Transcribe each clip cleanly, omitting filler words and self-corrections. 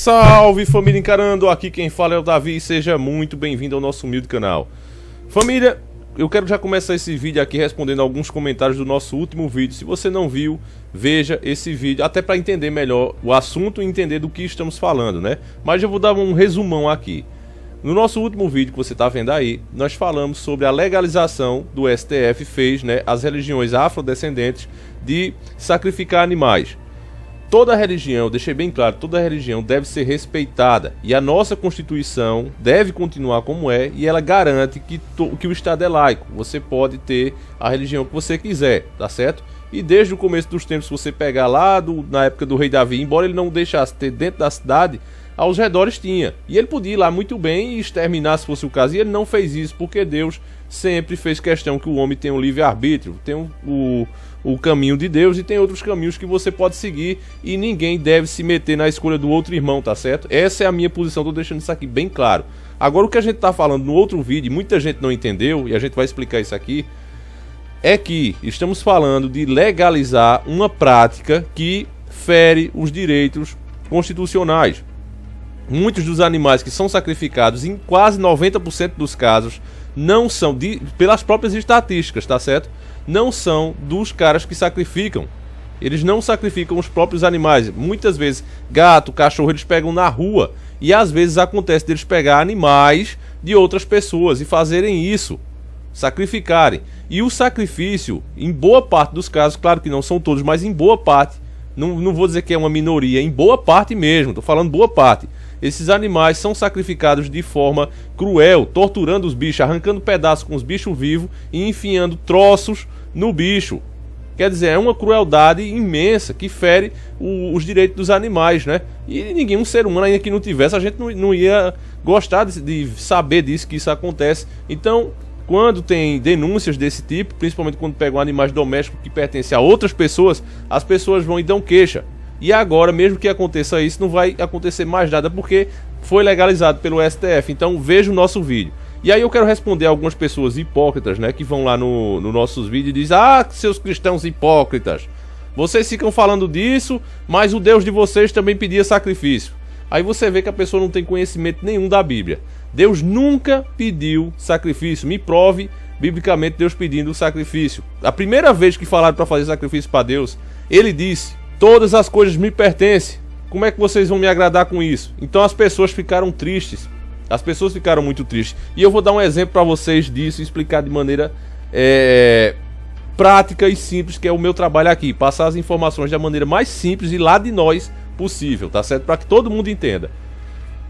Salve família Encarando, aqui quem fala é o Davi e seja muito bem-vindo ao nosso humilde canal. Família, eu quero já começar esse vídeo aqui respondendo alguns comentários do nosso último vídeo. Se você não viu, veja esse vídeo, até para entender melhor o assunto e entender do que estamos falando, né? Mas eu vou dar um resumão aqui. No nosso último vídeo que você está vendo aí, nós falamos sobre a legalização do STF fez, né, as religiões afrodescendentes de sacrificar animais. Toda religião, eu deixei bem claro, toda religião deve ser respeitada e a nossa Constituição deve continuar como é e ela garante que o Estado é laico. Você pode ter a religião que você quiser, tá certo? E desde o começo dos tempos, se você pegar lá na época do rei Davi, embora ele não deixasse ter dentro da cidade, aos redores tinha. E ele podia ir lá muito bem e exterminar se fosse o caso. E ele não fez isso porque Deus sempre fez questão que o homem tenha um livre-arbítrio, tem o caminho de Deus e tem outros caminhos que você pode seguir e ninguém deve se meter na escolha do outro irmão, tá certo? Essa é a minha posição, tô deixando isso aqui bem claro. Agora o que a gente tá falando no outro vídeo, muita gente não entendeu e a gente vai explicar isso aqui, é que estamos falando de legalizar uma prática que fere os direitos constitucionais. Muitos dos animais que são sacrificados, em quase 90% dos casos, não são, pelas próprias estatísticas, tá certo? Não são dos caras que sacrificam. Eles não sacrificam os próprios animais. Muitas vezes, gato, cachorro, eles pegam na rua. E às vezes acontece deles pegar animais de outras pessoas e fazerem isso, sacrificarem. E o sacrifício, em boa parte dos casos, claro que não são todos, mas em boa parte, não vou dizer que é uma minoria, em boa parte mesmo, tô falando boa parte. Esses animais são sacrificados de forma cruel, torturando os bichos, arrancando pedaços com os bichos vivos e enfiando troços no bicho. Quer dizer, é uma crueldade imensa que fere os direitos dos animais, né? E ninguém, um ser humano ainda que não tivesse, a gente não ia gostar de saber disso, que isso acontece. Então, quando tem denúncias desse tipo, principalmente quando pegam animais domésticos que pertencem a outras pessoas, as pessoas vão e dão queixa. E agora, mesmo que aconteça isso, não vai acontecer mais nada porque foi legalizado pelo STF. Então veja o nosso vídeo. E aí eu quero responder a algumas pessoas hipócritas, né, que vão lá no nossos vídeos e dizem: ah, seus cristãos hipócritas, vocês ficam falando disso, mas o Deus de vocês também pedia sacrifício. Aí você vê que a pessoa não tem conhecimento nenhum da Bíblia. Deus nunca pediu sacrifício. Me prove biblicamente Deus pedindo sacrifício. A primeira vez que falaram para fazer sacrifício para Deus, ele disse: todas as coisas me pertencem. Como é que vocês vão me agradar com isso? Então as pessoas ficaram tristes. As pessoas ficaram muito tristes. E eu vou dar um exemplo para vocês disso e explicar de maneira prática e simples, que é o meu trabalho aqui. Passar as informações da maneira mais simples e lá de nós possível, tá certo? Para que todo mundo entenda.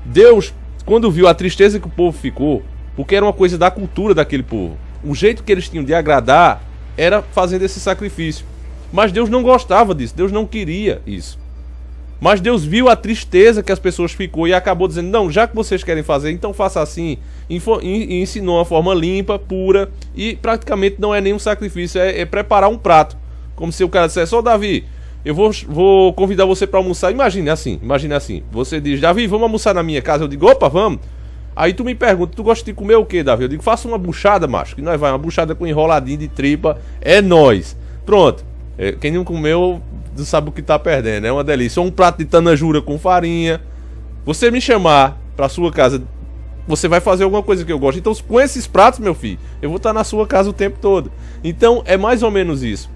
Deus, quando viu a tristeza que o povo ficou, porque era uma coisa da cultura daquele povo, o jeito que eles tinham de agradar era fazendo esse sacrifício. Mas Deus não gostava disso, Deus não queria isso. Mas Deus viu a tristeza que as pessoas ficou e acabou dizendo: não, já que vocês querem fazer, então faça assim. E ensinou uma forma limpa, pura, e praticamente não é nenhum sacrifício, é preparar um prato. Como se o cara dissesse: ô Davi, eu vou convidar você para almoçar. Imagine assim, você diz: Davi, vamos almoçar na minha casa. Eu digo: opa, vamos. Aí tu me pergunta: tu gosta de comer o que, Davi? Eu digo: faça uma buchada, macho, que nós vai, uma buchada com enroladinho de tripa, é nóis. Pronto. Quem não comeu não sabe o que tá perdendo, é uma delícia. Ou um prato de tanajura com farinha. Você me chamar pra sua casa, você vai fazer alguma coisa que eu gosto. Então com esses pratos, meu filho, eu vou estar na sua casa o tempo todo. Então é mais ou menos isso.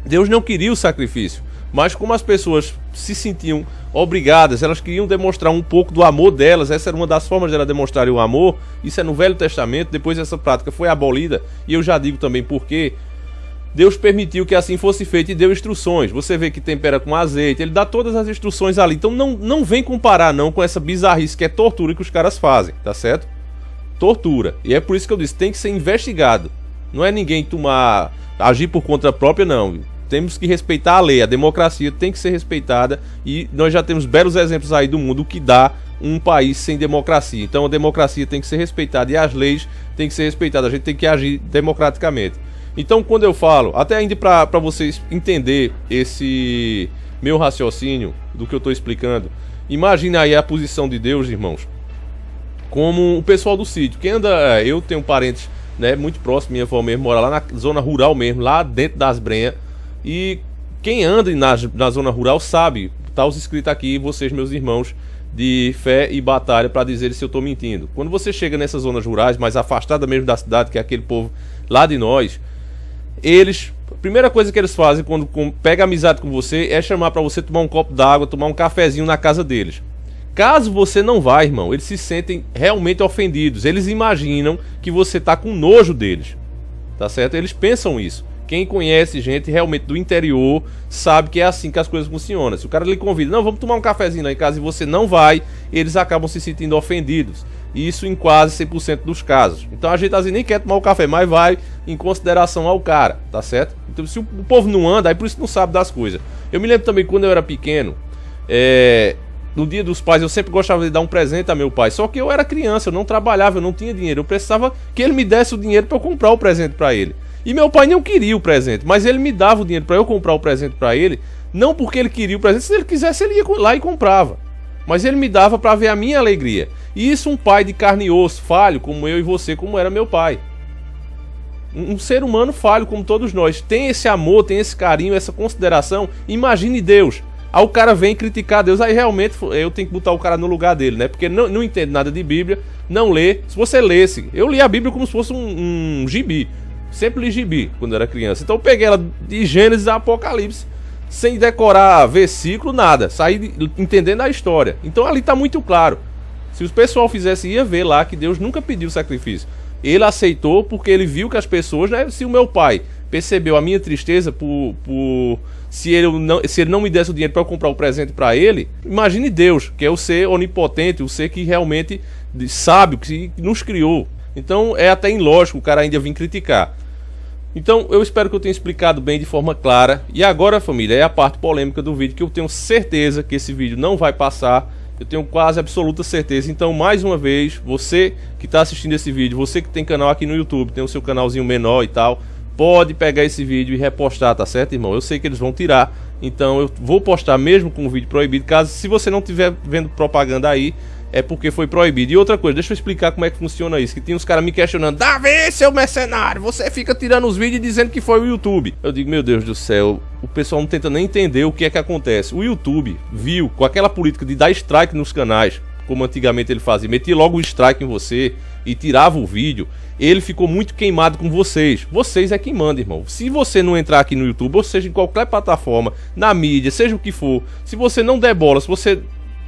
Deus não queria o sacrifício, mas como as pessoas se sentiam obrigadas, elas queriam demonstrar um pouco do amor delas. Essa era uma das formas de elas demonstrarem o amor. Isso é no Velho Testamento. Depois essa prática foi abolida, e eu já digo também por quê. Deus permitiu que assim fosse feito e deu instruções. Você vê que tempera com azeite, ele dá todas as instruções ali. Então não vem comparar não com essa bizarrice que é tortura que os caras fazem, tá certo? Tortura. E é por isso que eu disse, tem que ser investigado. Não é ninguém agir por conta própria, não. Temos que respeitar a lei, a democracia tem que ser respeitada. E nós já temos belos exemplos aí do mundo que dá um país sem democracia. Então a democracia tem que ser respeitada e as leis têm que ser respeitadas. A gente tem que agir democraticamente. Então quando eu falo, até ainda para vocês entender esse meu raciocínio do que eu estou explicando, imagine aí a posição de Deus, irmãos, como o pessoal do sítio. Quem anda, eu tenho parentes, né, muito próximo, minha avó mesmo mora lá na zona rural mesmo, lá dentro das Brenhas, e quem anda na zona rural sabe, tá os escritos aqui, vocês meus irmãos de fé e batalha para dizer se eu tô mentindo. Quando você chega nessas zonas rurais, mais afastada mesmo da cidade, que é aquele povo lá de nós, a primeira coisa que eles fazem quando pega amizade com você é chamar para você tomar um copo d'água, tomar um cafezinho na casa deles. Caso você não vá, irmão, eles se sentem realmente ofendidos. Eles imaginam que você tá com nojo deles, tá certo? Eles pensam isso. Quem conhece gente realmente do interior sabe que é assim que as coisas funcionam. Se o cara lhe convida, não, vamos tomar um cafezinho lá em casa, e você não vai, eles acabam se sentindo ofendidos. Isso em quase 100% dos casos. Então a gente às vezes nem quer tomar o café, mas vai em consideração ao cara, tá certo? Então se o povo não anda, aí por isso não sabe das coisas. Eu me lembro também quando eu era pequeno, no dia dos pais eu sempre gostava de dar um presente a meu pai. Só que eu era criança, eu não trabalhava, eu não tinha dinheiro. Eu precisava que ele me desse o dinheiro para eu comprar o presente para ele. E meu pai não queria o presente, mas ele me dava o dinheiro para eu comprar o presente para ele. Não porque ele queria o presente, se ele quisesse ele ia lá e comprava. Mas ele me dava para ver a minha alegria. E isso um pai de carne e osso, falho, como eu e você, como era meu pai. Um ser humano falho como todos nós. Tem esse amor, tem esse carinho, essa consideração. Imagine Deus. Aí o cara vem criticar Deus, aí realmente eu tenho que botar o cara no lugar dele, né? Porque não entende nada de Bíblia, não lê. Se você lesse, eu li a Bíblia como se fosse um gibi. Sempre li gibi quando era criança. Então eu peguei ela de Gênesis a Apocalipse, sem decorar versículo, nada. Saí entendendo a história. Então ali tá muito claro. Se o pessoal fizesse, ia ver lá que Deus nunca pediu sacrifício. Ele aceitou porque ele viu que as pessoas, né? Se o meu pai percebeu a minha tristeza se ele não me desse o dinheiro para eu comprar o presente para ele, imagine Deus, que é o ser onipotente, o ser que realmente sabe, que nos criou. Então é até ilógico o cara ainda vir criticar. Então eu espero que eu tenha explicado bem de forma clara. E agora, família, é a parte polêmica do vídeo, que eu tenho certeza que esse vídeo não vai passar. Eu tenho quase absoluta certeza. Então, mais uma vez, você que está assistindo esse vídeo, você que tem canal aqui no YouTube, tem o seu canalzinho menor e tal, pode pegar esse vídeo e repostar, tá certo, irmão? Eu sei que eles vão tirar, então eu vou postar mesmo com o vídeo proibido. Caso, se você não estiver vendo propaganda aí, é porque foi proibido. E outra coisa, deixa eu explicar como é que funciona isso, que tem uns caras me questionando: Davi, seu mercenário, você fica tirando os vídeos e dizendo que foi o YouTube. Eu digo, meu Deus do céu, o pessoal não tenta nem entender o que é que acontece. O YouTube viu, com aquela política de dar strike nos canais, como antigamente ele fazia, metia logo o strike em você e tirava o vídeo, ele ficou muito queimado com vocês. Vocês é quem manda, irmão. Se você não entrar aqui no YouTube, ou seja, em qualquer plataforma, na mídia, seja o que for, se você não der bola, se você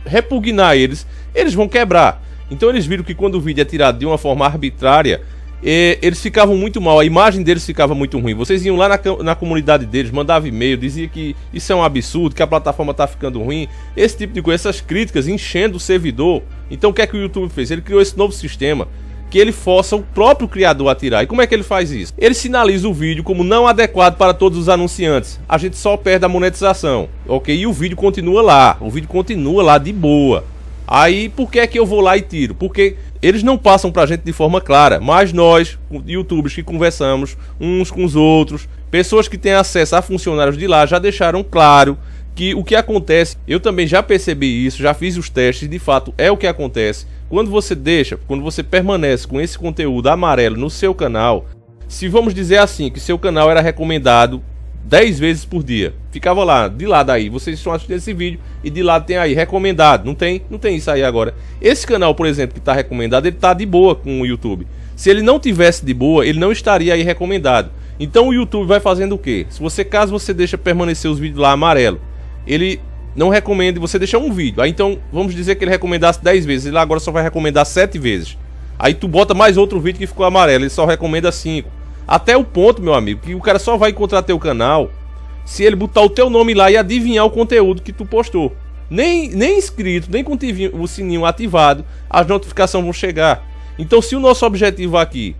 repugnar eles vão quebrar. Então eles viram que quando o vídeo é tirado de uma forma arbitrária, eles ficavam muito mal, a imagem deles ficava muito ruim. Vocês iam lá na comunidade deles, mandavam e-mail, dizia que isso é um absurdo, que a plataforma tá ficando ruim, esse tipo de coisa, essas críticas enchendo o servidor. Então o que é que o YouTube fez? Ele criou esse novo sistema que ele força o próprio criador a tirar. E como é que ele faz isso? Ele sinaliza o vídeo como não adequado para todos os anunciantes. A gente só perde a monetização, ok? E o vídeo continua lá de boa. Aí por que é que eu vou lá e tiro? Porque eles não passam pra gente de forma clara, mas nós, youtubers que conversamos uns com os outros, pessoas que têm acesso a funcionários de lá, já deixaram claro que o que acontece, eu também já percebi isso, já fiz os testes, de fato é o que acontece. Quando você permanece com esse conteúdo amarelo no seu canal, se vamos dizer assim, que seu canal era recomendado 10 vezes por dia, ficava lá, de lado aí, vocês estão assistindo esse vídeo e de lado tem aí, recomendado, não tem isso aí agora. Esse canal, por exemplo, que está recomendado, ele está de boa com o YouTube. Se ele não tivesse de boa, ele não estaria aí recomendado. Então o YouTube vai fazendo o quê? Caso você deixa permanecer os vídeos lá amarelo, ele não recomenda, você deixa um vídeo. Aí então, vamos dizer que ele recomendasse 10 vezes, ele agora só vai recomendar 7 vezes. Aí tu bota mais outro vídeo que ficou amarelo, ele só recomenda 5. Até o ponto, meu amigo, que o cara só vai encontrar teu canal se ele botar o teu nome lá e adivinhar o conteúdo que tu postou. Nem inscrito, nem com o sininho ativado, as notificações vão chegar. Então, se o nosso objetivo aqui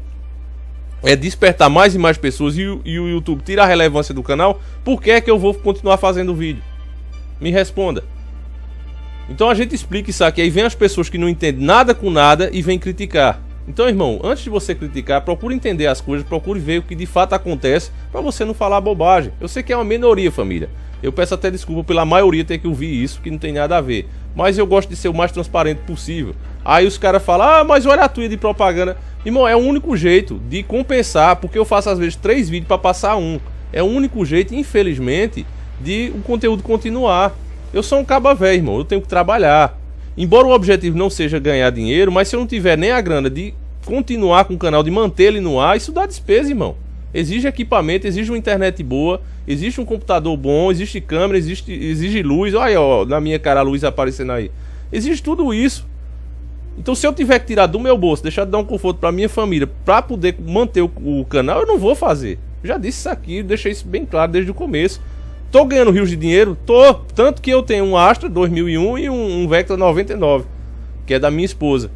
é despertar mais e mais pessoas e o YouTube tira a relevância do canal, por que é que eu vou continuar fazendo vídeo? Me responda. Então a gente explica isso aqui, aí vem as pessoas que não entendem nada com nada e vem criticar. Então, irmão, antes de você criticar, procure entender as coisas, procure ver o que de fato acontece, para você não falar bobagem. Eu sei que é uma minoria, família. Eu peço até desculpa pela maioria ter que ouvir isso, que não tem nada a ver. Mas eu gosto de ser o mais transparente possível. Aí os caras falam, ah, mas olha a tua de propaganda. Irmão, é o único jeito de compensar, porque eu faço às vezes 3 vídeos para passar um. É o único jeito, infelizmente, de o conteúdo continuar. Eu sou um caba velho, irmão, eu tenho que trabalhar. embora o objetivo não seja ganhar dinheiro, mas se eu não tiver nem a grana de continuar com o canal, de manter ele no ar, isso dá despesa, irmão. Exige equipamento, exige uma internet boa, existe um computador bom, existe câmera, exige luz. Olha aí, ó, na minha cara a luz aparecendo aí. Exige tudo isso. Então se eu tiver que tirar do meu bolso, deixar de dar um conforto pra minha família, pra poder manter o canal, eu não vou fazer. Já disse isso aqui, deixei isso bem claro desde o começo. Tô ganhando rios de dinheiro? Tô. Tanto que eu tenho um Astra 2001 e um Vectra 99, que é da minha esposa.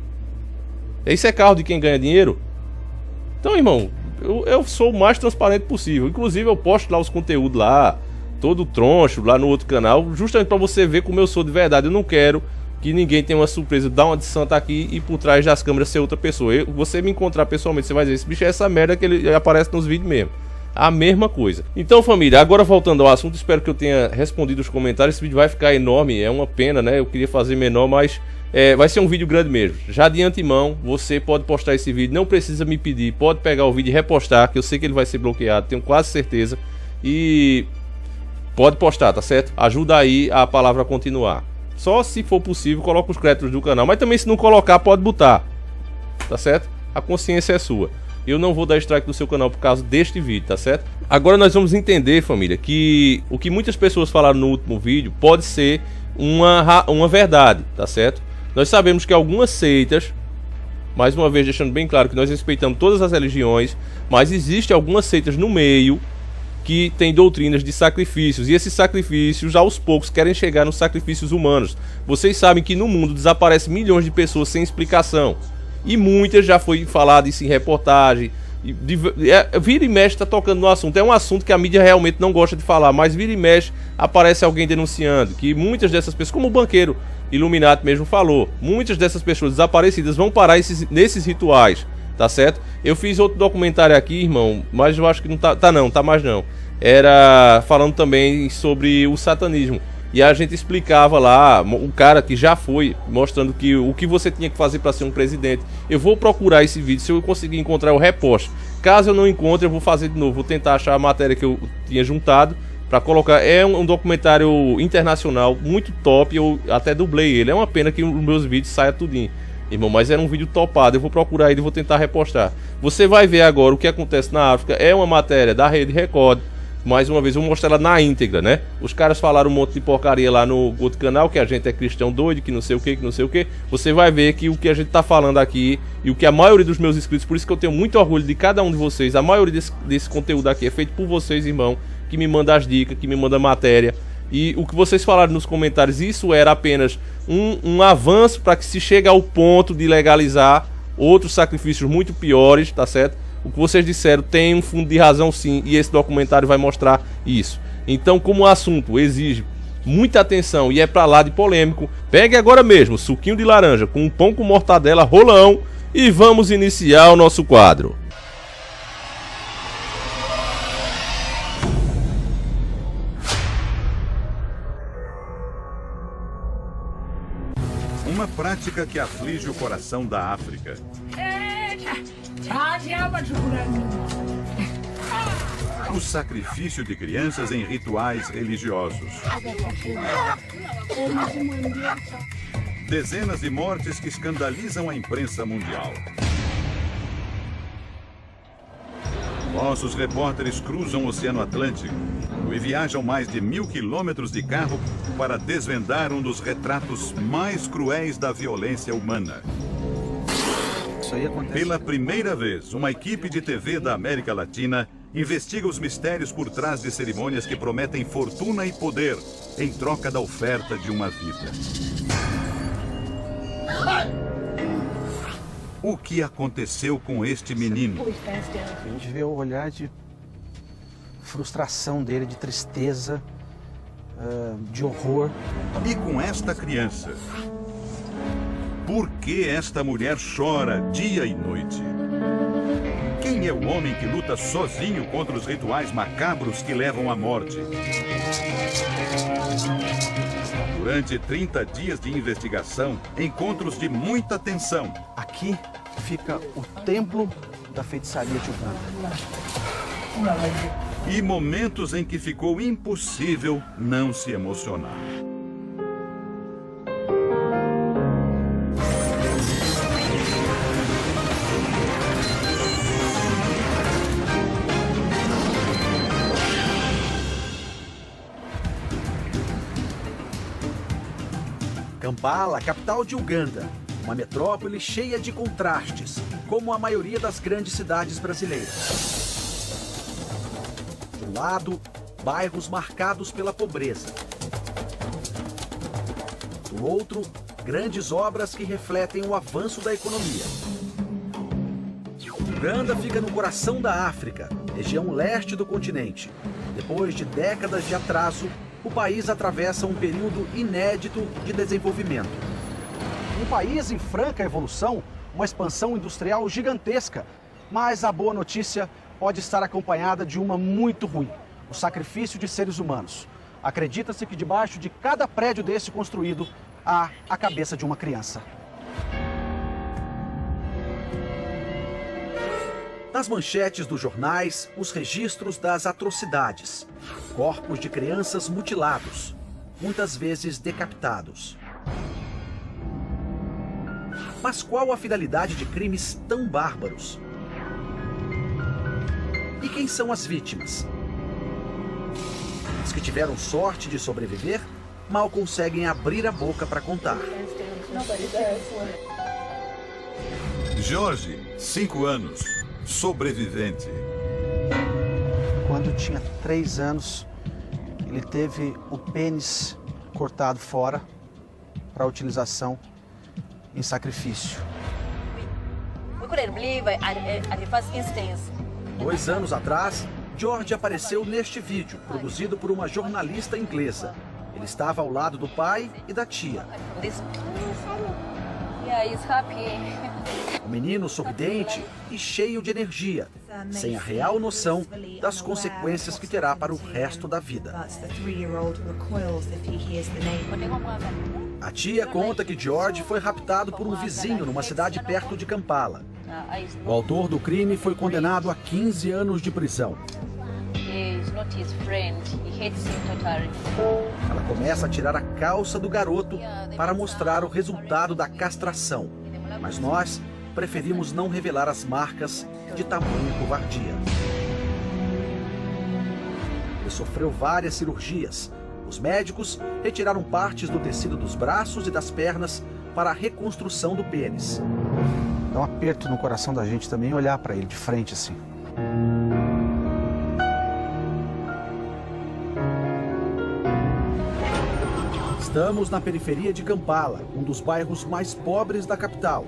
Esse é carro de quem ganha dinheiro? Então, irmão, eu sou o mais transparente possível. Inclusive eu posto lá os conteúdos lá, todo troncho, lá no outro canal, justamente pra você ver como eu sou de verdade. Eu não quero que ninguém tenha uma surpresa, dar uma de santa aqui e por trás das câmeras ser outra pessoa. Você me encontrar pessoalmente, você vai dizer, esse bicho é essa merda que ele aparece nos vídeos mesmo. A mesma coisa. Então, família, agora voltando ao assunto, espero que eu tenha respondido os comentários. Esse vídeo vai ficar enorme, é uma pena, né? Eu queria fazer menor, mas vai ser um vídeo grande mesmo. Já de antemão, você pode postar esse vídeo, não precisa me pedir, pode pegar o vídeo e repostar, que eu sei que ele vai ser bloqueado, tenho quase certeza. E pode postar, tá certo? Ajuda aí a palavra a continuar. Só se for possível, coloca os créditos do canal, mas também se não colocar, pode botar, tá certo? A consciência é sua. Eu não vou dar strike no seu canal por causa deste vídeo, tá certo? Agora nós vamos entender, família, que o que muitas pessoas falaram no último vídeo pode ser uma verdade, tá certo? Nós sabemos que algumas seitas, mais uma vez deixando bem claro que nós respeitamos todas as religiões, mas existem algumas seitas no meio que tem doutrinas de sacrifícios, e esses sacrifícios aos poucos querem chegar nos sacrifícios humanos. Vocês sabem que no mundo desaparecem milhões de pessoas sem explicação, e muitas já foi falado isso em reportagem. Vira e mexe tá tocando no assunto. É um assunto que a mídia realmente não gosta de falar, mas vira e mexe aparece alguém denunciando que muitas dessas pessoas, como o banqueiro Illuminati mesmo falou, muitas dessas pessoas desaparecidas vão parar nesses rituais, tá certo? Eu fiz outro documentário aqui, irmão, mas eu acho que não tá mais não. Era falando também sobre o satanismo. E a gente explicava lá, o cara que já foi, mostrando que o que você tinha que fazer para ser um presidente. Eu vou procurar esse vídeo, se eu conseguir encontrar, eu reposto. Caso eu não encontre, eu vou fazer de novo, vou tentar achar a matéria que eu tinha juntado para colocar. É um documentário internacional, muito top, eu até dublei ele. É uma pena que os meus vídeos saiam tudinho, irmão, mas era um vídeo topado, eu vou procurar ele e vou tentar repostar. Você vai ver agora o que acontece na África, é uma matéria da Rede Record. Mais uma vez, eu vou mostrar ela na íntegra, né? Os caras falaram um monte de porcaria lá no outro canal, que a gente é cristão doido, que não sei o que, Você vai ver que o que a gente tá falando aqui, e o que a maioria dos meus inscritos, por isso que eu tenho muito orgulho de cada um de vocês, a maioria desse conteúdo aqui é feito por vocês, irmão, que me manda as dicas, que me manda matéria. E o que vocês falaram nos comentários, isso era apenas um avanço para que se chegue ao ponto de legalizar outros sacrifícios muito piores, tá certo? O que vocês disseram tem um fundo de razão sim, e esse documentário vai mostrar isso. Então, como o assunto exige muita atenção e é pra lá de polêmico, pegue agora mesmo suquinho de laranja com um pão com mortadela rolão e vamos iniciar o nosso quadro. Uma prática que aflige o coração da África. O sacrifício de crianças em rituais religiosos. Dezenas de mortes que escandalizam a imprensa mundial. Nossos repórteres cruzam o Oceano Atlântico e viajam mais de 1000 quilômetros de carro para desvendar um dos retratos mais cruéis da violência humana. Pela primeira vez, uma equipe de TV da América Latina investiga os mistérios por trás de cerimônias que prometem fortuna e poder em troca da oferta de uma vida. O que aconteceu com este menino? A gente vê o olhar de frustração dele, de tristeza, de horror. E com esta criança? Por que esta mulher chora dia e noite? Quem é o homem que luta sozinho contra os rituais macabros que levam à morte? Durante 30 dias de investigação, encontros de muita tensão. Aqui fica o templo da feitiçaria de Uganda. E momentos em que ficou impossível não se emocionar. Kampala, capital de Uganda, uma metrópole cheia de contrastes, como a maioria das grandes cidades brasileiras. De um lado, bairros marcados pela pobreza. Do outro, grandes obras que refletem o avanço da economia. Uganda fica no coração da África, região leste do continente. Depois de décadas de atraso, o país atravessa um período inédito de desenvolvimento. Um país em franca evolução, uma expansão industrial gigantesca. Mas a boa notícia pode estar acompanhada de uma muito ruim: o sacrifício de seres humanos. Acredita-se que debaixo de cada prédio desse construído há a cabeça de uma criança. Nas manchetes dos jornais, os registros das atrocidades. Corpos de crianças mutilados, muitas vezes decapitados. Mas qual a finalidade de crimes tão bárbaros? E quem são as vítimas? Os que tiveram sorte de sobreviver mal conseguem abrir a boca para contar. Jorge, 5 anos, sobrevivente. Quando tinha 3 anos, ele teve o pênis cortado fora para utilização em sacrifício. We couldn't believe at the first instance. 2 anos atrás, George apareceu neste vídeo, produzido por uma jornalista inglesa. Ele estava ao lado do pai e da tia. Yeah, he's happy. Um menino sorridente e cheio de energia, sem a real noção das consequências que terá para o resto da vida. A tia conta que George foi raptado por um vizinho numa cidade perto de Kampala. O autor do crime foi condenado a 15 anos de prisão. Ela começa a tirar a calça do garoto para mostrar o resultado da castração. Mas nós preferimos não revelar as marcas de tamanha covardia. Ele sofreu várias cirurgias. Os médicos retiraram partes do tecido dos braços e das pernas para a reconstrução do pênis. Dá um aperto no coração da gente também olhar para ele de frente assim. Estamos na periferia de Kampala, um dos bairros mais pobres da capital.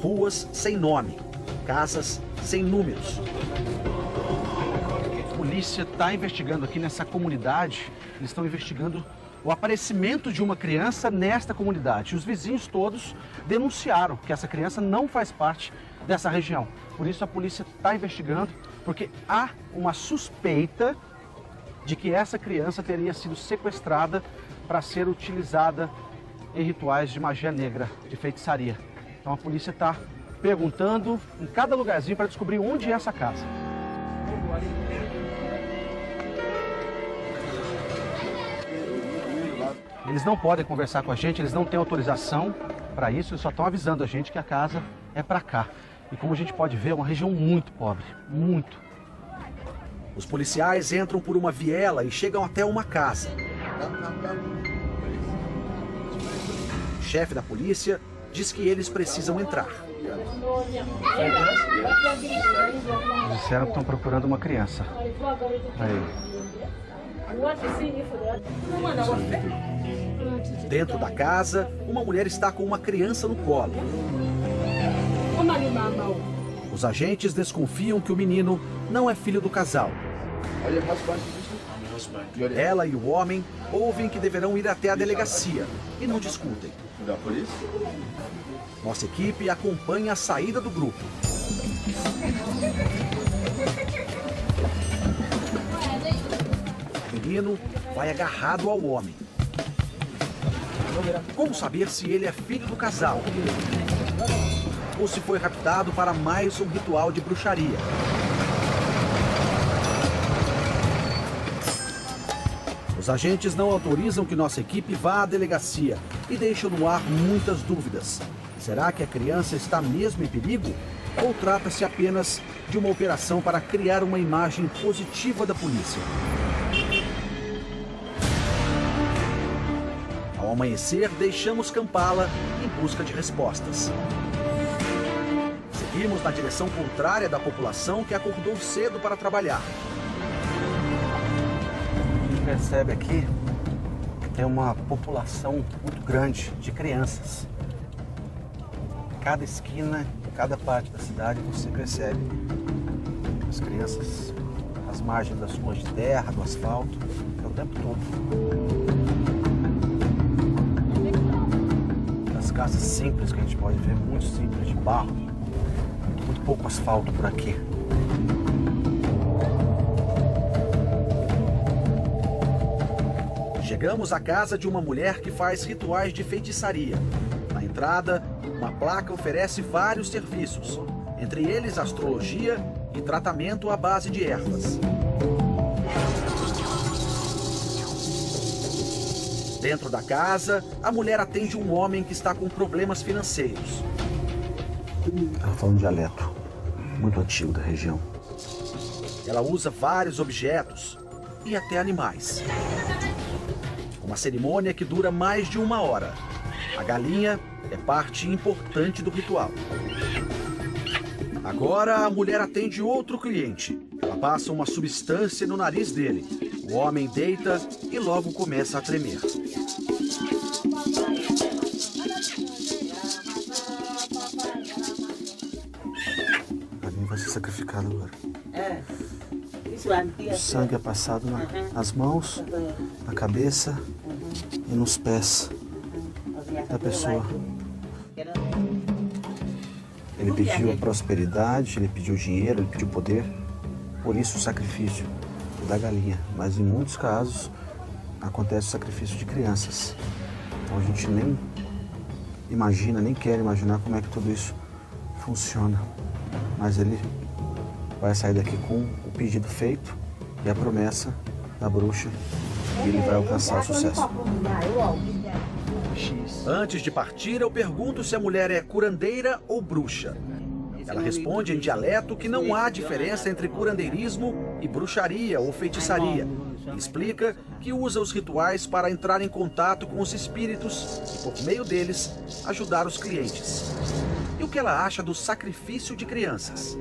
Ruas sem nome, casas sem números. A polícia está investigando aqui nessa comunidade. Eles estão investigando o aparecimento de uma criança nesta comunidade. Os vizinhos todos denunciaram que essa criança não faz parte dessa região. Por isso a polícia está investigando, porque há uma suspeita de que essa criança teria sido sequestrada para ser utilizada em rituais de magia negra, de feitiçaria. Então a polícia está perguntando em cada lugarzinho para descobrir onde é essa casa. Eles não podem conversar com a gente, eles não têm autorização para isso, eles só estão avisando a gente que a casa é para cá. E como a gente pode ver, é uma região muito pobre, muito. Os policiais entram por uma viela e chegam até uma casa. O chefe da polícia diz que eles precisam entrar. Eles disseram que estão procurando uma criança. Aí. Dentro da casa, uma mulher está com uma criança no colo. Os agentes desconfiam que o menino não é filho do casal. Ela e o homem ouvem que deverão ir até a delegacia e não discutem. Nossa equipe acompanha a saída do grupo. O menino vai agarrado ao homem. Como saber se ele é filho do casal? Ou se foi raptado para mais um ritual de bruxaria? Os agentes não autorizam que nossa equipe vá à delegacia e deixam no ar muitas dúvidas. Será que a criança está mesmo em perigo? Ou trata-se apenas de uma operação para criar uma imagem positiva da polícia? Ao amanhecer, deixamos Kampala em busca de respostas. Seguimos na direção contrária da população que acordou cedo para trabalhar. A gente percebe aqui que tem uma população muito grande de crianças. Em cada esquina, em cada parte da cidade, você percebe as crianças às margens das ruas de terra, do asfalto, o tempo todo. As casas simples que a gente pode ver, muito simples, de barro, muito pouco asfalto por aqui. Chegamos à casa de uma mulher que faz rituais de feitiçaria. Na entrada, uma placa oferece vários serviços, entre eles astrologia e tratamento à base de ervas. Dentro da casa, a mulher atende um homem que está com problemas financeiros. Ela fala um dialeto muito antigo da região. Ela usa vários objetos e até animais. Uma cerimônia que dura mais de 1 hora. A galinha é parte importante do ritual. Agora a mulher atende outro cliente. Ela passa uma substância no nariz dele. O homem deita e logo começa a tremer. A galinha vai ser sacrificada agora. O sangue é passado nas mãos, na cabeça e nos pés da pessoa. Ele pediu prosperidade, ele pediu dinheiro, ele pediu poder. Por isso o sacrifício da galinha. Mas em muitos casos acontece o sacrifício de crianças. Então a gente nem imagina, nem quer imaginar como é que tudo isso funciona. Mas ele vai sair daqui com o pedido feito e a promessa da bruxa e ele vai alcançar o sucesso. Antes de partir, eu pergunto se a mulher é curandeira ou bruxa. Ela responde em dialeto que não há diferença entre curandeirismo e bruxaria ou feitiçaria. E explica que usa os rituais para entrar em contato com os espíritos e, por meio deles, ajudar os clientes. E o que ela acha do sacrifício de crianças?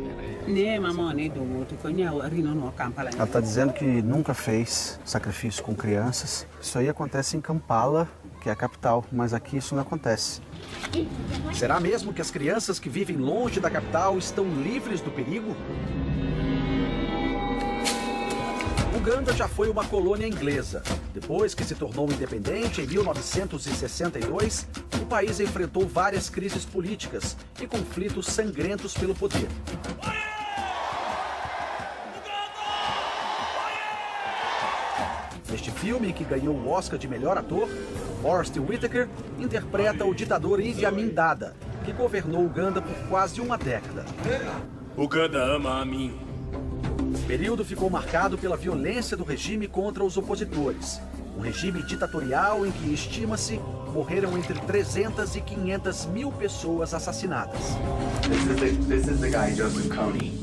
Ela está dizendo que nunca fez sacrifício com crianças. Isso aí acontece em Kampala, que é a capital, mas aqui isso não acontece. Será mesmo que as crianças que vivem longe da capital estão livres do perigo? Uganda já foi uma colônia inglesa. Depois que se tornou independente em 1962, o país enfrentou várias crises políticas e conflitos sangrentos pelo poder. Neste filme, que ganhou o Oscar de melhor ator, Forest Whitaker interpreta o ditador Idi Amin Dada, que governou Uganda por quase uma década. Uganda ama a mim. O período ficou marcado pela violência do regime contra os opositores. Um regime ditatorial em que, estima-se, morreram entre 300 e 500 mil pessoas assassinadas. This is the guy, Joseph Kony.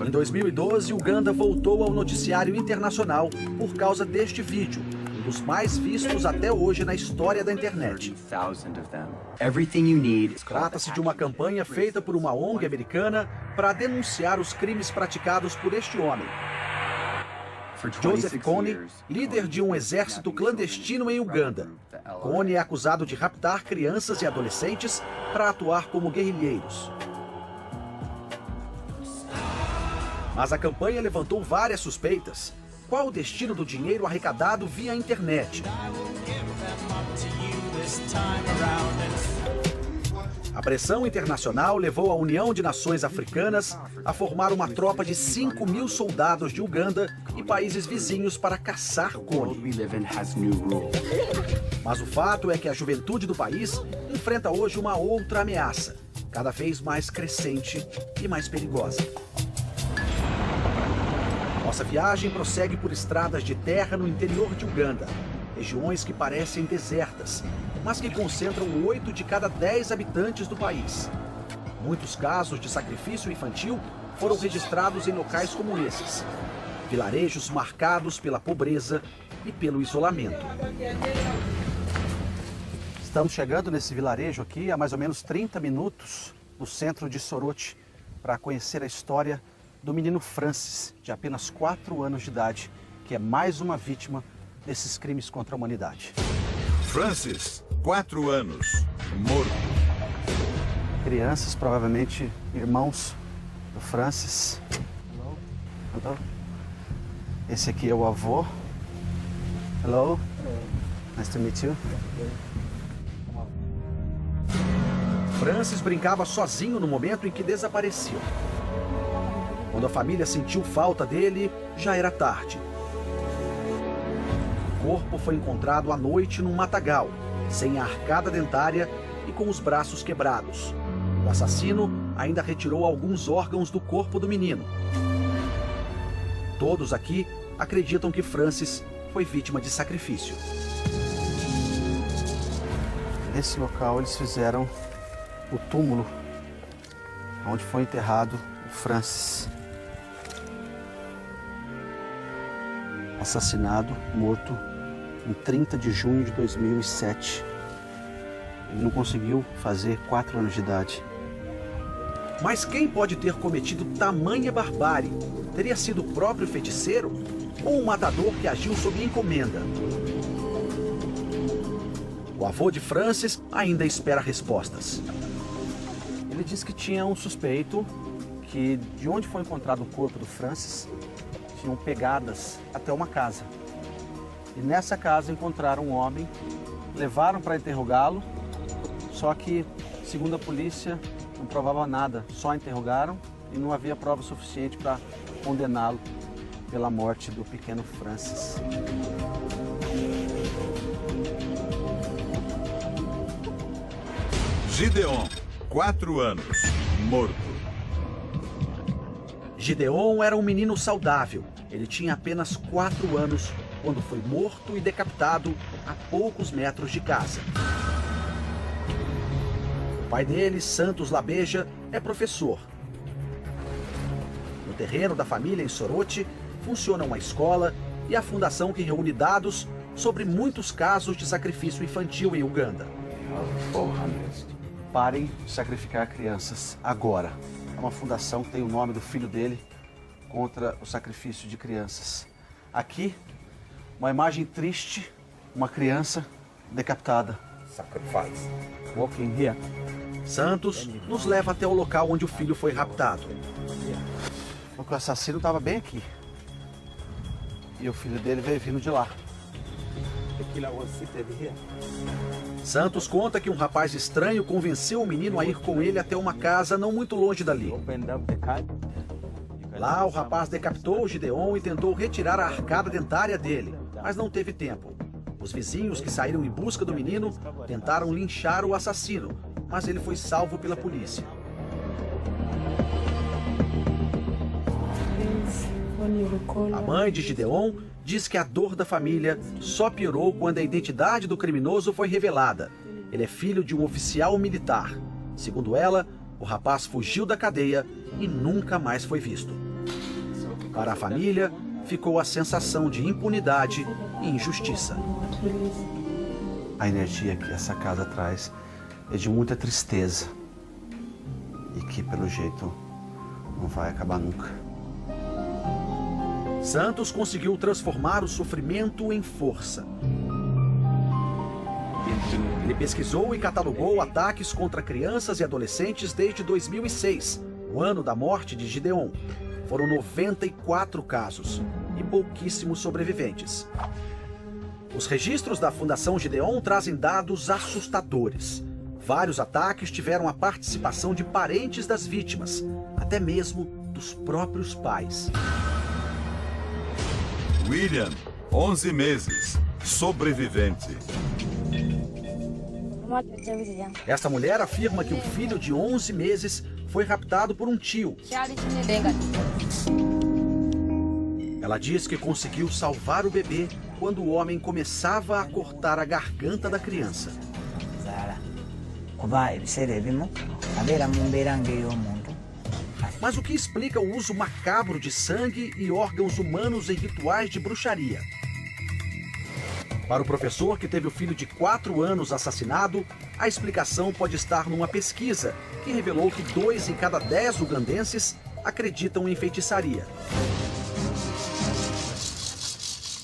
Em 2012, Uganda voltou ao noticiário internacional por causa deste vídeo, um dos mais vistos até hoje na história da internet. Trata-se de uma campanha feita por uma ONG americana para denunciar os crimes praticados por este homem. Joseph Kony, líder de um exército clandestino em Uganda. Kony é acusado de raptar crianças e adolescentes para atuar como guerrilheiros. Mas a campanha levantou várias suspeitas. Qual o destino do dinheiro arrecadado via internet? A pressão internacional levou a União de Nações Africanas a formar uma tropa de 5.000 soldados de Uganda e países vizinhos para caçar Kony. Mas o fato é que a juventude do país enfrenta hoje uma outra ameaça, cada vez mais crescente e mais perigosa. Nossa viagem prossegue por estradas de terra no interior de Uganda, regiões que parecem desertas, mas que concentram 8 de cada 10 habitantes do país. Muitos casos de sacrifício infantil foram registrados em locais como esses, vilarejos marcados pela pobreza e pelo isolamento. Estamos chegando nesse vilarejo aqui, a mais ou menos 30 minutos do centro de Soroti, para conhecer a história do menino Francis, de apenas 4 anos de idade, que é mais uma vítima desses crimes contra a humanidade. Francis, 4 anos, morto. Crianças, provavelmente irmãos do Francis. Hello. Esse aqui é o avô. Hello. Nice to meet you. Francis brincava sozinho no momento em que desapareceu. Quando a família sentiu falta dele, já era tarde. O corpo foi encontrado à noite num matagal, sem a arcada dentária e com os braços quebrados. O assassino ainda retirou alguns órgãos do corpo do menino. Todos aqui acreditam que Francis foi vítima de sacrifício. Nesse local eles fizeram o túmulo onde foi enterrado o Francis. Assassinado, morto em 30 de junho de 2007. Ele não conseguiu fazer 4 anos de idade. Mas quem pode ter cometido tamanha barbárie? Teria sido o próprio feiticeiro ou um matador que agiu sob encomenda? O avô de Francis ainda espera respostas. Ele disse que tinha um suspeito que de onde foi encontrado o corpo do Francis tinham pegadas até uma casa. E nessa casa encontraram um homem, levaram para interrogá-lo, só que, segundo a polícia, não provava nada, só interrogaram e não havia prova suficiente para condená-lo pela morte do pequeno Francis. Gideon, 4 anos, morto. Gideon era um menino saudável. Ele tinha apenas 4 anos quando foi morto e decapitado a poucos metros de casa. O pai dele, Santos Labeja, é professor. No terreno da família em Soroti, funciona uma escola e a fundação que reúne dados sobre muitos casos de sacrifício infantil em Uganda. Parem de sacrificar crianças agora. É uma fundação que tem o nome do filho dele contra o sacrifício de crianças. Aqui, uma imagem triste, uma criança decapitada. Sacrifice. Walking here. Santos nos leva até o local onde o filho foi raptado. Porque o assassino estava bem aqui. E o filho dele veio vindo de lá. Santos conta que um rapaz estranho convenceu o menino a ir com ele até uma casa não muito longe dali. Lá, o rapaz decapitou o Gideon e tentou retirar a arcada dentária dele, mas não teve tempo. Os vizinhos que saíram em busca do menino tentaram linchar o assassino, mas ele foi salvo pela polícia. A mãe de Gideon diz que a dor da família só piorou quando a identidade do criminoso foi revelada. Ele é filho de um oficial militar. Segundo ela, o rapaz fugiu da cadeia e nunca mais foi visto. Para a família, ficou a sensação de impunidade e injustiça. A energia que essa casa traz é de muita tristeza. E que, pelo jeito, não vai acabar nunca. Santos conseguiu transformar o sofrimento em força. Ele pesquisou e catalogou ataques contra crianças e adolescentes desde 2006, o ano da morte de Gideon. Foram 94 casos e pouquíssimos sobreviventes. Os registros da Fundação Gideon trazem dados assustadores. Vários ataques tiveram a participação de parentes das vítimas, até mesmo dos próprios pais. William, 11 meses, sobrevivente. Esta mulher afirma que o filho de 11 meses foi raptado por um tio. Ela diz que conseguiu salvar o bebê quando o homem começava a cortar a garganta da criança. Mas o que explica o uso macabro de sangue e órgãos humanos em rituais de bruxaria? Para o professor que teve o filho de 4 anos assassinado, a explicação pode estar numa pesquisa que revelou que 2 em cada 10 ugandenses acreditam em feitiçaria.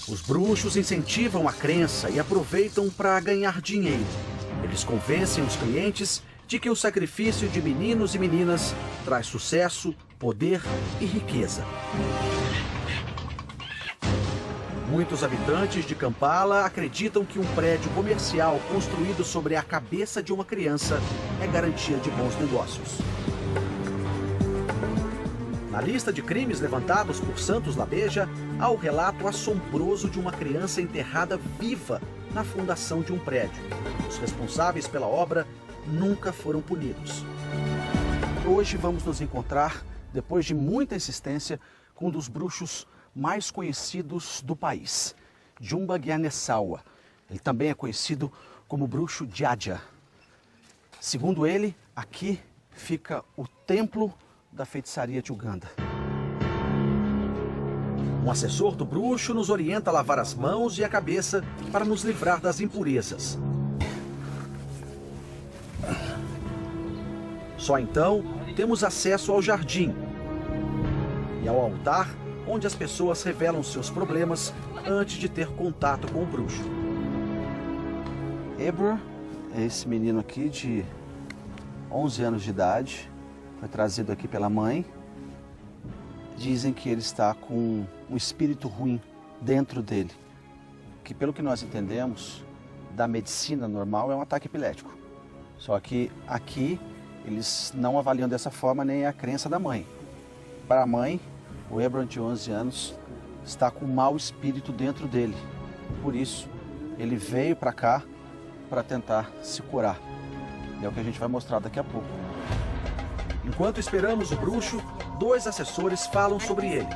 Os bruxos incentivam a crença e aproveitam para ganhar dinheiro. Eles convencem os clientes de que o sacrifício de meninos e meninas traz sucesso, poder e riqueza. Muitos habitantes de Kampala acreditam que um prédio comercial construído sobre a cabeça de uma criança é garantia de bons negócios. Na lista de crimes levantados por Santos Labeja, há o relato assombroso de uma criança enterrada viva na fundação de um prédio. Os responsáveis pela obra nunca foram punidos. Hoje vamos nos encontrar, depois de muita insistência, com um dos bruxos mais conhecidos do país, Jumba Gyanesawa. Ele também é conhecido como bruxo Djadja. Segundo ele, aqui fica o templo da feitiçaria de Uganda. Um assessor do bruxo nos orienta a lavar as mãos e a cabeça para nos livrar das impurezas. Só então temos acesso ao jardim e ao altar, onde as pessoas revelam seus problemas antes de ter contato com o bruxo. Ebro é esse menino aqui de 11 anos de idade, foi trazido aqui pela mãe. Dizem que ele está com um espírito ruim dentro dele, que pelo que nós entendemos da medicina normal é um ataque epilético. Só que aqui eles não avaliam dessa forma nem a crença da mãe. Para a mãe, o Ebron de 11 anos está com um mau espírito dentro dele. Por isso, ele veio para cá para tentar se curar. É o que a gente vai mostrar daqui a pouco. Enquanto esperamos o bruxo, 2 assessores falam sobre ele.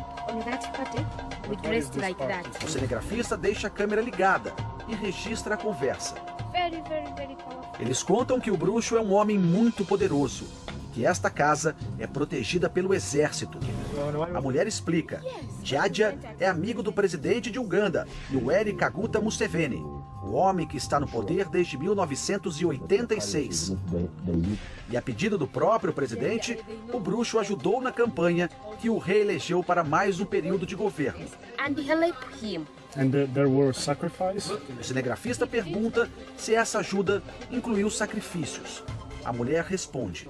O cinegrafista deixa a câmera ligada e registra a conversa. Eles contam que o bruxo é um homem muito poderoso, que esta casa é protegida pelo exército. A mulher explica: Djadja é amigo do presidente de Uganda, Yoweri Kaguta Museveni, o homem que está no poder desde 1986. E a pedido do próprio presidente, o bruxo ajudou na campanha que o reelegeu para mais um período de governo. O cinegrafista pergunta se essa ajuda incluiu sacrifícios. A mulher responde: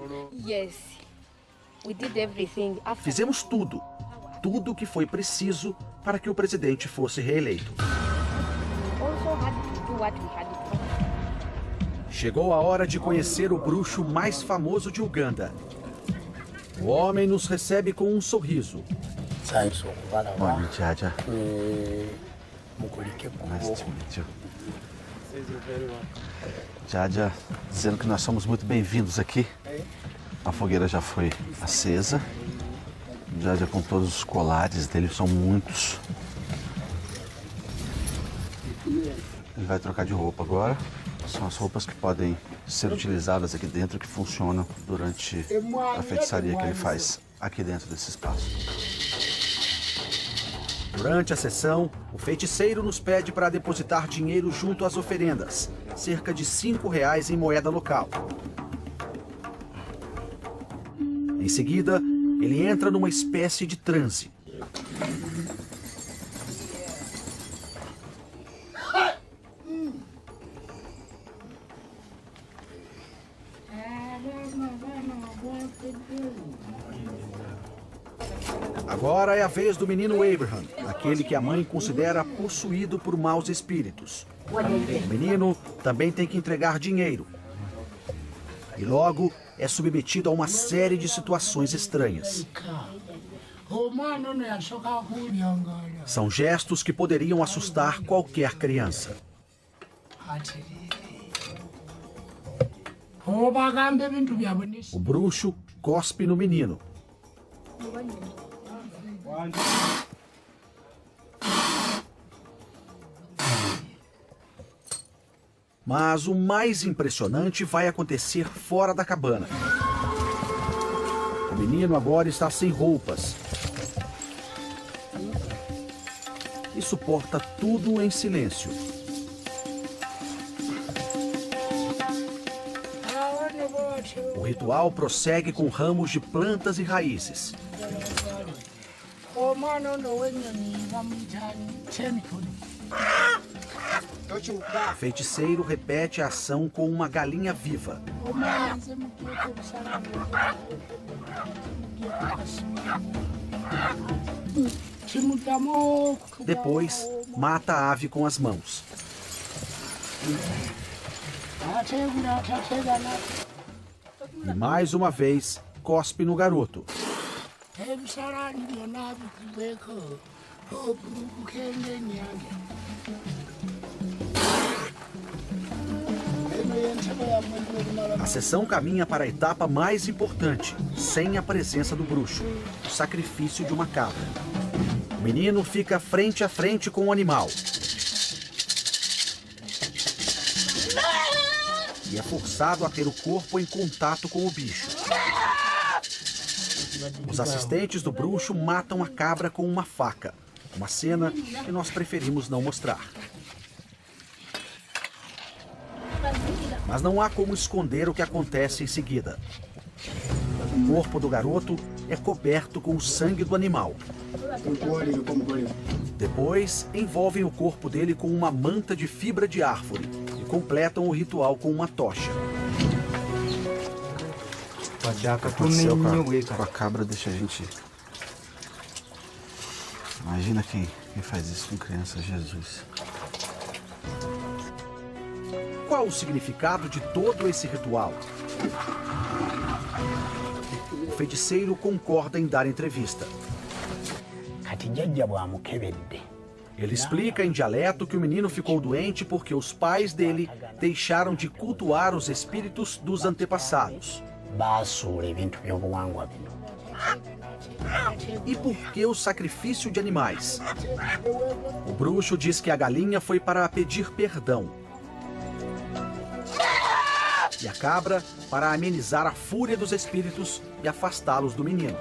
fizemos tudo o que foi preciso para que o presidente fosse reeleito. Chegou a hora de conhecer o bruxo mais famoso de Uganda. O homem nos recebe com um sorriso. Bom, Djadja. Nice to meet you. Djadja, dizendo que nós somos muito bem-vindos aqui. A fogueira já foi acesa. Djadja com todos os colares dele, são muitos. Ele vai trocar de roupa agora. São as roupas que podem ser utilizadas aqui dentro, que funcionam durante a feitiçaria que ele faz aqui dentro desse espaço. Durante a sessão, o feiticeiro nos pede para depositar dinheiro junto às oferendas, cerca de R$5 em moeda local. Em seguida, ele entra numa espécie de transe. Agora é a vez do menino Abraham, aquele que a mãe considera possuído por maus espíritos. O menino também tem que entregar dinheiro. E logo é submetido a uma série de situações estranhas. São gestos que poderiam assustar qualquer criança. O bruxo cospe no menino. Mas o mais impressionante vai acontecer fora da cabana. O menino agora está sem roupas e suporta tudo em silêncio. ritual prossegue com ramos de plantas e raízes. O feiticeiro repete a ação com uma galinha viva. Depois, mata a ave com as mãos. E mais uma vez, cospe no garoto. A sessão caminha para a etapa mais importante, sem a presença do bruxo, o sacrifício de uma cabra. O menino fica frente a frente com o animal. E é forçado a ter o corpo em contato com o bicho. Os assistentes do bruxo matam a cabra com uma faca, uma cena que nós preferimos não mostrar. Mas não há como esconder o que acontece em seguida. O corpo do garoto é coberto com o sangue do animal. Depois, envolvem o corpo dele com uma manta de fibra de árvore e completam o ritual com uma tocha. O que aconteceu com a cabra deixa a gente... Imagina quem faz isso com criança, Jesus. Qual o significado de todo esse ritual? O feiticeiro concorda em dar entrevista. Ele explica em dialeto que o menino ficou doente porque os pais dele deixaram de cultuar os espíritos dos antepassados. E por que o sacrifício de animais? O bruxo diz que a galinha foi para pedir perdão. E a cabra para amenizar a fúria dos espíritos e afastá-los do menino.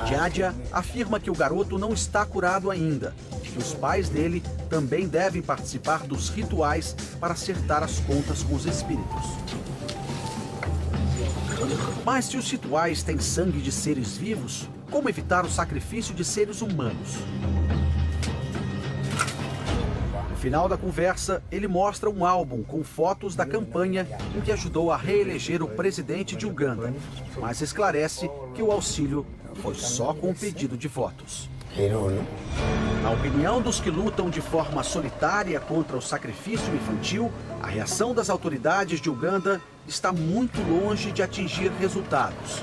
Djadia afirma que o garoto não está curado ainda, e os pais dele também devem participar dos rituais para acertar as contas com os espíritos. Mas se os rituais têm sangue de seres vivos, como evitar o sacrifício de seres humanos? No final da conversa, ele mostra um álbum com fotos da campanha em que ajudou a reeleger o presidente de Uganda, mas esclarece que o auxílio foi só com o pedido de votos. Na opinião dos que lutam de forma solitária contra o sacrifício infantil, a reação das autoridades de Uganda está muito longe de atingir resultados.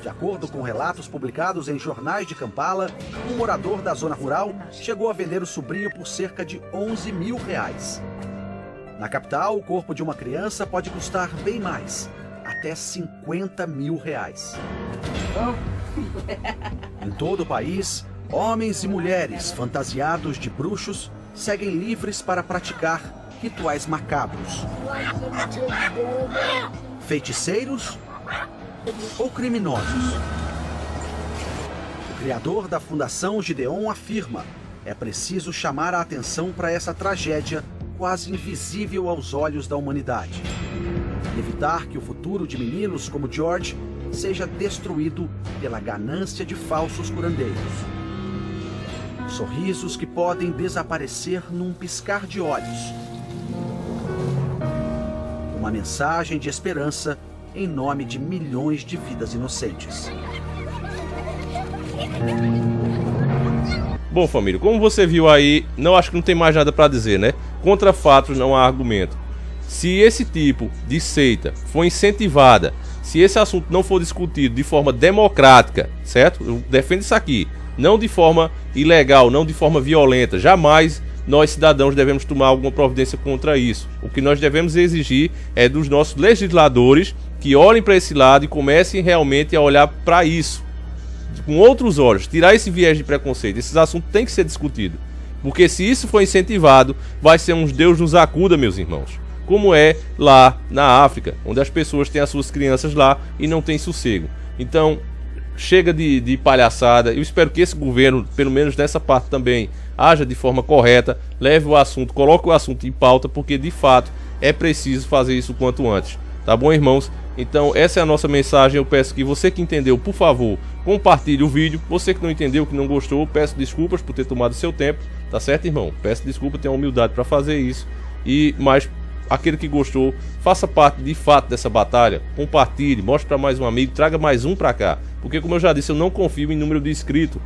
De acordo com relatos publicados em jornais de Kampala, um morador da zona rural chegou a vender o sobrinho por cerca de R$11 mil. Na capital, o corpo de uma criança pode custar bem mais, até R$50 mil. Em todo o país, homens e mulheres fantasiados de bruxos seguem livres para praticar rituais macabros. Feiticeiros ou criminosos? O criador da Fundação Gideon afirma: é preciso chamar a atenção para essa tragédia quase invisível aos olhos da humanidade. E evitar que o futuro de meninos como George seja destruído pela ganância de falsos curandeiros. Sorrisos que podem desaparecer num piscar de olhos. Uma mensagem de esperança em nome de milhões de vidas inocentes. Bom, família, como você viu aí, acho que não tem mais nada para dizer, né? Contra fatos não há argumento. Se esse tipo de seita for incentivada, se esse assunto não for discutido de forma democrática, certo? Eu defendo isso aqui. Não de forma ilegal, não de forma violenta. Jamais nós, cidadãos, devemos tomar alguma providência contra isso. O que nós devemos exigir é dos nossos legisladores que olhem para esse lado e comecem realmente a olhar para isso com outros olhos, tirar esse viés de preconceito. Esses assuntos têm que ser discutidos, porque se isso for incentivado, vai ser uns Deus nos acuda, meus irmãos, como é lá na África, onde as pessoas têm as suas crianças lá e não têm sossego. Então, chega de palhaçada. Eu espero que esse governo, pelo menos nessa parte também, haja de forma correta, leve o assunto, coloque o assunto em pauta, porque de fato é preciso fazer isso o quanto antes. Tá bom, irmãos? Então essa é a nossa mensagem. Eu peço que você que entendeu, por favor, compartilhe o vídeo. Você que não entendeu, que não gostou, peço desculpas por ter tomado seu tempo. Tá certo, irmão? Peço desculpa, tenha humildade para fazer isso. Mas aquele que gostou, faça parte de fato dessa batalha. Compartilhe, mostre para mais um amigo, traga mais um para cá. Porque como eu já disse, eu não confio em número de inscritos.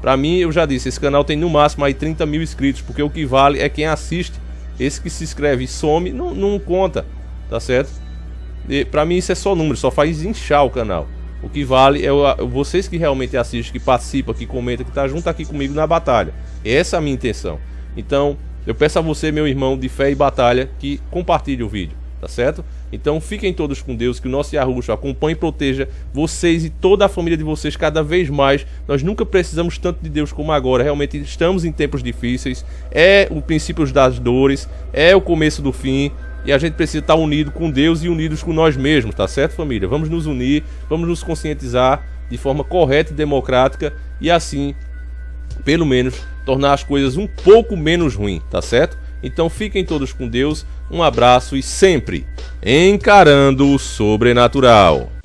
Para mim, eu já disse, esse canal tem no máximo aí 30 mil inscritos. Porque o que vale é quem assiste. Esse que se inscreve e some, não conta. Tá certo? Pra mim isso é só número, só faz inchar o canal. O que vale é vocês que realmente assistem, que participam, que comentam, que tá junto aqui comigo na batalha. Essa é a minha intenção. Então, eu peço a você, meu irmão de fé e batalha, que compartilhe o vídeo, tá certo? Então, fiquem todos com Deus, que o nosso Yahushua acompanhe e proteja vocês e toda a família de vocês cada vez mais. Nós nunca precisamos tanto de Deus como agora. Realmente estamos em tempos difíceis. É o princípio das dores, é o começo do fim. E a gente precisa estar unido com Deus e unidos com nós mesmos, tá certo, família? Vamos nos unir, vamos nos conscientizar de forma correta e democrática e assim, pelo menos, tornar as coisas um pouco menos ruins, tá certo? Então fiquem todos com Deus, um abraço e sempre encarando o sobrenatural.